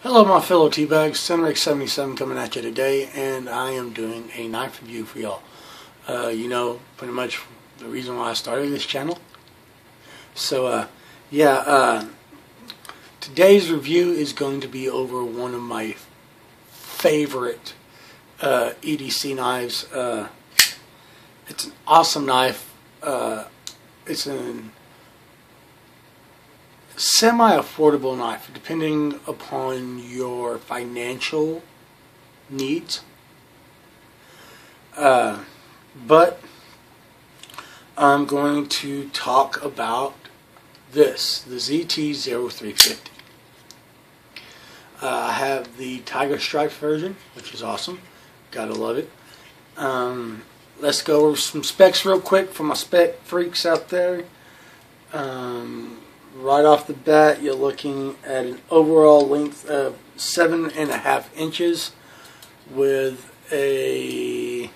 Hello my fellow teabags, Centric77 coming at you today, and I am doing a knife review for y'all. You know, pretty much the reason why I started this channel. So, today's review is going to be over one of my favorite EDC knives. It's an awesome knife. It's an semi-affordable knife depending upon your financial needs, but I'm going to talk about the ZT-0350. I have the Tiger Stripe version, which is awesome, gotta love it. Let's go over some specs real quick for my spec freaks out there. Right off the bat, you're looking at an overall length of 7.5 inches with a,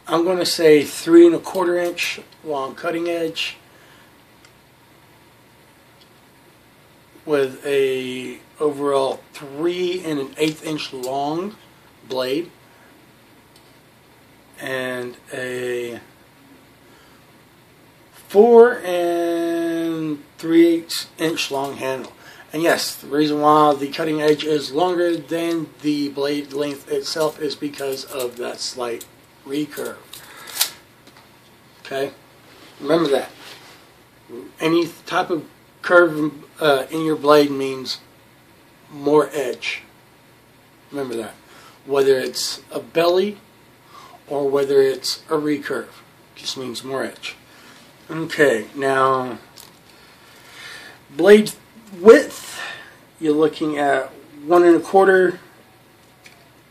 I'm going to say 3.25 inch long cutting edge with a overall 3.1/8 inch long blade and a 4 3/8 inch long handle. And yes, the reason why the cutting edge is longer than the blade length itself is because of that slight recurve. Okay, remember that. Any type of curve in your blade means more edge. Remember that. Whether it's a belly or whether it's a recurve, just means more edge. Okay, now blade width, you're looking at 1.25.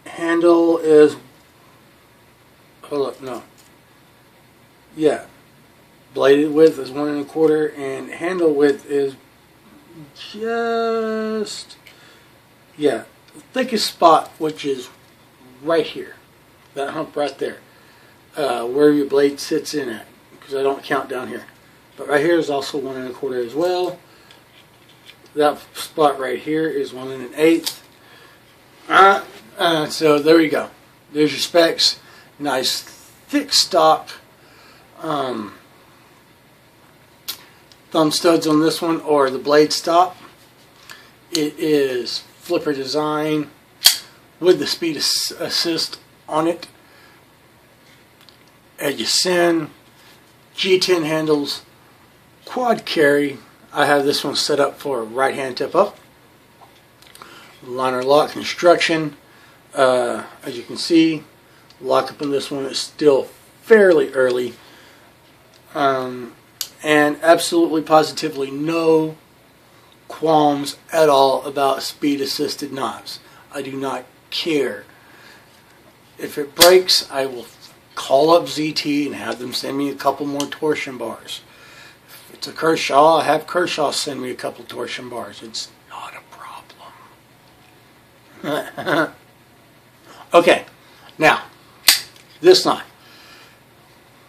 Handle is, hold up, no. Yeah, blade width is 1.25 and handle width is just, yeah, the thickest spot, which is right here, that hump right there, where your blade sits in at. Because I don't count down here, but right here is also 1.25 as well. That spot right here is 1.1/8. So there you go. There's your specs. Nice thick stock. Thumb studs on this one, or the blade stop. It is flipper design with the speed assist on it. Edge ascend. G10 handles, quad carry. I have this one set up for right hand tip up. Liner lock construction. As you can see, lockup on this one is still fairly early. And absolutely positively no qualms at all about speed assisted knives. I do not care. If it breaks, I will call up ZT and have them send me a couple more torsion bars. If it's a Kershaw, I have Kershaw send me a couple torsion bars. It's not a problem. Okay, now, this knife.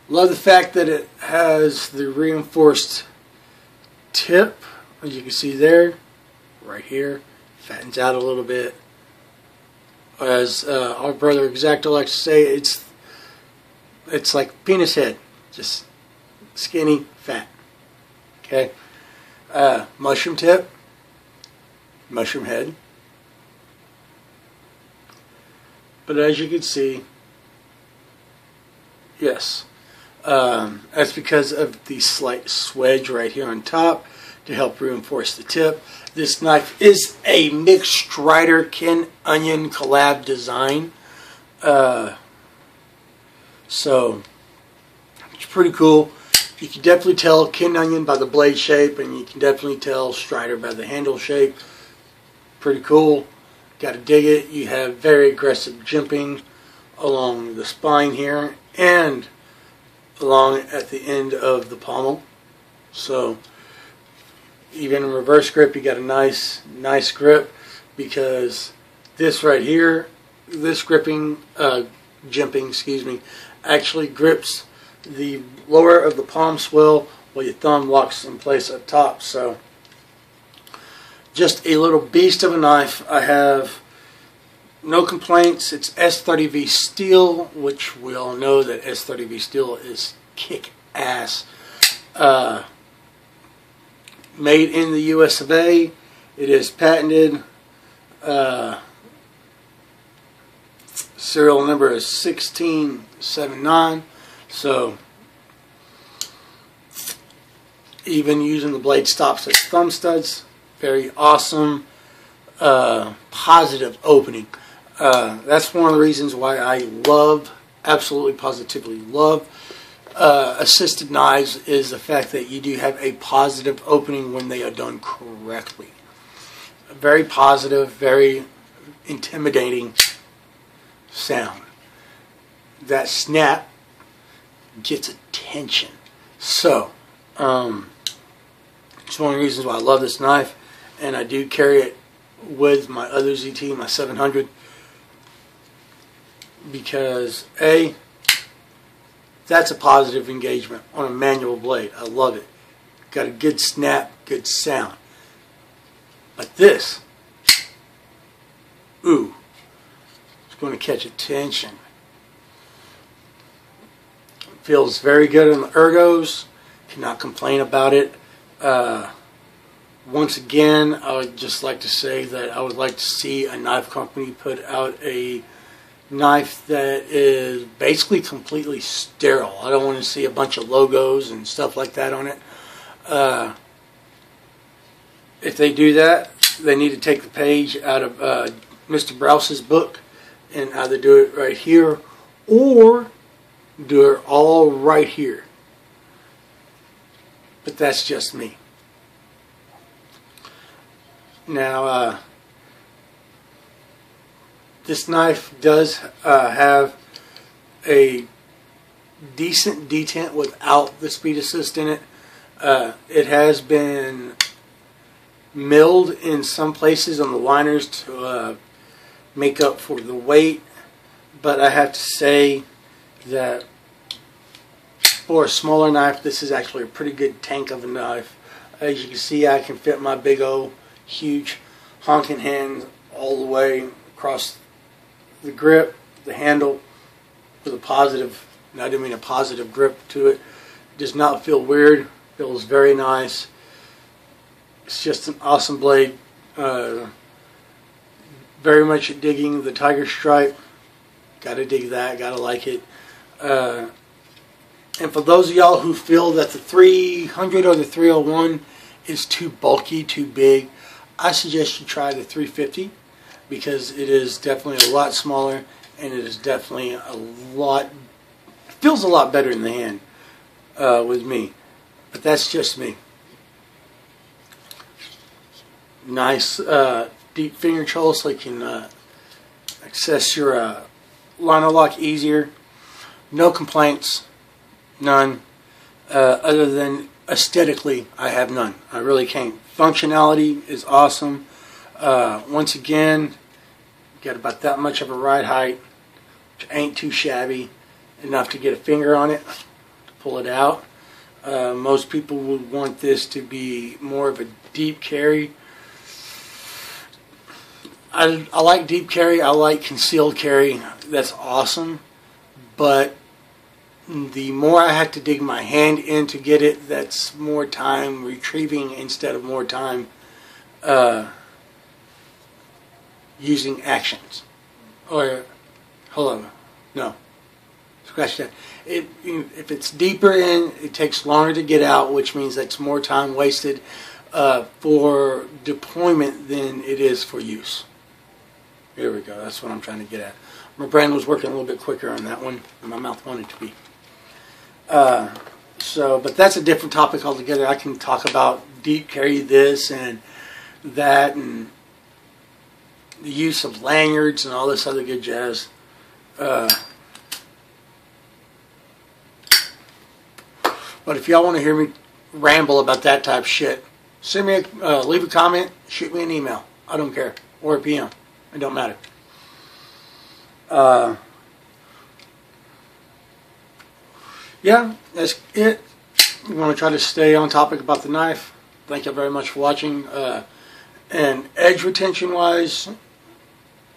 Love the fact that it has the reinforced tip, as you can see there, right here. Fattens out a little bit. As our brother Exacto likes to say, it's like penis head, just skinny, fat. Okay, mushroom tip, mushroom head. But as you can see, yes, that's because of the slight swedge right here on top to help reinforce the tip. This knife is a mixed Strider Ken Onion collab design. So it's pretty cool. You can definitely tell Ken Onion by the blade shape, and you can definitely tell Strider by the handle shape. Pretty cool. Gotta dig it. You have very aggressive jimping along the spine here and along at the end of the pommel. So even in reverse grip, you got a nice grip, because this right here, this jimping, excuse me, actually grips the lower of the palm swell while your thumb locks in place up top. So Just a little beast of a knife. I have no complaints. It's S30V steel, which we all know that S30V steel is kick-ass. Made in the US of A. It is patented. Serial number is 1679. So even using the blade stops as thumb studs. Very awesome. Positive opening. That's one of the reasons why I love, absolutely positively love assisted knives, is the fact that you do have a positive opening when they are done correctly. Very positive, very intimidating sound. That snap gets attention. So, it's one of the reasons why I love this knife, and I do carry it with my other ZT, my 700, because A, that's a positive engagement on a manual blade. I love it. Got a good snap, good sound. But this, ooh, it's going to catch attention. Feels very good on the ergos. Cannot complain about it. Once again, I would just like to say that I would like to see a knife company put out a knife that is basically completely sterile. I don't want to see a bunch of logos and stuff like that on it. If they do that, they need to take the page out of Mr. Browse's book and either do it right here or do it all right here. But that's just me. Now, this knife does have a decent detent without the speed assist in it. It has been milled in some places on the liners to make up for the weight, but I have to say that for a smaller knife, this is actually a pretty good tank of a knife. As you can see, I can fit my big old huge honking hand all the way across the grip, the handle, with a positive, and I do mean a positive grip to it. Does not feel weird, feels very nice. It's just an awesome blade. Very much digging the tiger stripe. Gotta dig that, gotta like it. And for those of y'all who feel that the 300 or the 301 is too bulky, too big, I suggest you try the 350, because it is definitely a lot smaller, and it is definitely a lot, feels a lot better in the hand with me. But that's just me. Nice deep finger control, so you can access your liner lock easier. No complaints, none. Other than aesthetically, I have none. I really can't. Functionality is awesome. Once again, got about that much of a ride height, which ain't too shabby, enough to get a finger on it, to pull it out. Most people would want this to be more of a deep carry. I like deep carry, I like concealed carry, that's awesome, but the more I have to dig my hand in to get it, that's more time retrieving instead of more time using actions. Or, hold on, no, scratch that. If it's deeper in, it takes longer to get out, which means that's more time wasted for deployment than it is for use. Here we go, that's what I'm trying to get at. My brain was working a little bit quicker on that one than my mouth wanted to be. But that's a different topic altogether. I can talk about deep carry this and that, and the use of lanyards and all this other good jazz. But if y'all want to hear me ramble about that type of shit, send me leave a comment, shoot me an email. I don't care, or a PM. It don't matter. Yeah, that's it. I'm going to try to stay on topic about the knife. Thank you very much for watching. And edge retention wise,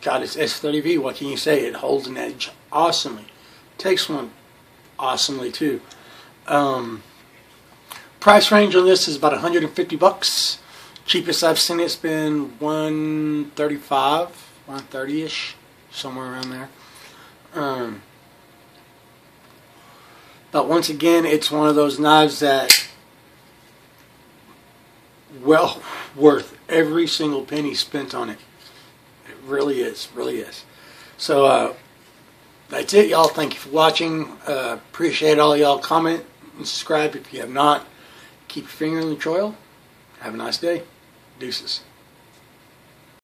God, it's S30V. What can you say? It holds an edge awesomely. Takes one awesomely too. Price range on this is about $150. Cheapest I've seen it's been $135, $130-ish, somewhere around there. But once again, it's one of those knives that well worth every single penny spent on it. It really is, really is. So that's it, y'all. Thank you for watching. Appreciate all y'all. Comment and subscribe if you have not. Keep your finger in the trail. Have a nice day. Deuces.